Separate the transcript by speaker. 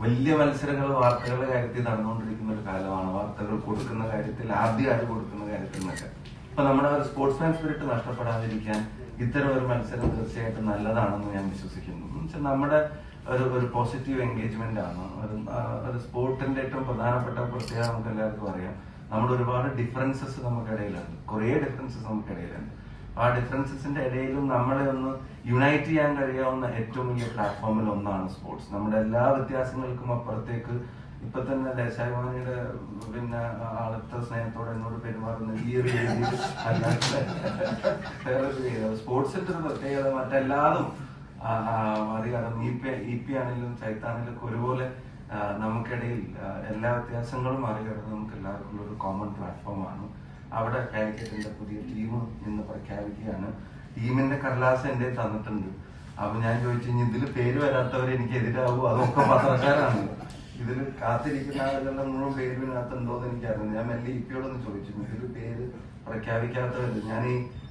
Speaker 1: വലിയ മത്സരങ്ങൾ വാർത്തകളുടെ കാര്യത്തിൽ നടന്നുകൊണ്ടിരിക്കുന്ന ഒരു കാലമാണ്. വാർത്തകൾ കൊടുക്കുന്ന കാര്യത്തിൽ, ആദ്യമായിട്ട് കൊടുക്കുന്ന കാര്യത്തിൽ നിന്നൊക്കെ. അപ്പൊ നമ്മുടെ ഒരു സ്പോർട്സ്മാൻ സ്പിരിറ്റ് നഷ്ടപ്പെടാതിരിക്കാൻ ഇത്തരം ഒരു മത്സരം തീർച്ചയായിട്ടും നല്ലതാണെന്ന് ഞാൻ വിശ്വസിക്കുന്നു. എന്നുവെച്ചാൽ നമ്മുടെ ഒരു പോസിറ്റീവ് എൻഗേജ്മെന്റ് ആണ്. ഒരു സ്പോർട്ടിന്റെ ഏറ്റവും പ്രധാനപ്പെട്ട പ്രത്യേകത നമുക്ക് എല്ലാവർക്കും അറിയാം. നമ്മുടെ ഒരുപാട് ഡിഫറൻസസ് നമുക്കിടയിലുണ്ട്, കുറേ ഡിഫറൻസസ് നമുക്കിടയിലുണ്ട്. ആ ഡിഫറൻസസിന്റെ ഇടയിലും നമ്മളെ ഒന്ന് യുണൈറ്റ് ചെയ്യാൻ കഴിയാവുന്ന ഏറ്റവും വലിയ പ്ലാറ്റ്ഫോമിൽ ഒന്നാണ് സ്പോർട്സ്. നമ്മുടെ എല്ലാ വ്യത്യാസങ്ങൾക്കും അപ്പുറത്തേക്ക് ഇപ്പൊ തന്നെ ദേശാഭിമാനിയുടെ പിന്നെ ആളത്തെ സ്നേഹത്തോടെ എന്നോട് പെരുമാറുന്ന ഈ ഒരു രീതിയിൽ അല്ലാതെ സ്പോർട്സിന്റെ ഒരു പ്രത്യേകത മറ്റെല്ലാതും മറികടന്ന് ഇ പി ആണെങ്കിലും ചൈത്താണെങ്കിലും ഒരുപോലെ നമുക്കിടയിൽ എല്ലാ വ്യത്യാസങ്ങളും മറികടന്ന് നമുക്ക് എല്ലാവർക്കും ഒരു കോമൺ പ്ലാറ്റ്ഫോമാണ്. അവിടെ കാലിക്കറ്റിന്റെ പുതിയ ടീം ഇന്ന് പ്രഖ്യാപിക്കുകയാണ്. ടീമിന്റെ കടലാസ് എന്റെ തന്നിട്ടുണ്ട്. അപ്പൊ ഞാൻ ചോദിച്ചു, ഇതിൽ പേര് വരാത്തവർ എനിക്ക് എതിരാവൂ? അതൊക്കെ പത്രക്കാരാണ്. ഇതിൽ കാത്തിരിക്കുന്ന ആളുകളുടെ മുഴുവൻ പേരിനകത്തുണ്ടോ എന്ന് എനിക്കറിയില്ല. ഞാൻ മെല്ലെ ഇ പിയോടൊന്ന് ചോദിച്ചു, ഇതിൽ പേര് പ്രഖ്യാപിക്കാത്തവരുണ്ട്. ഞാൻ ഈ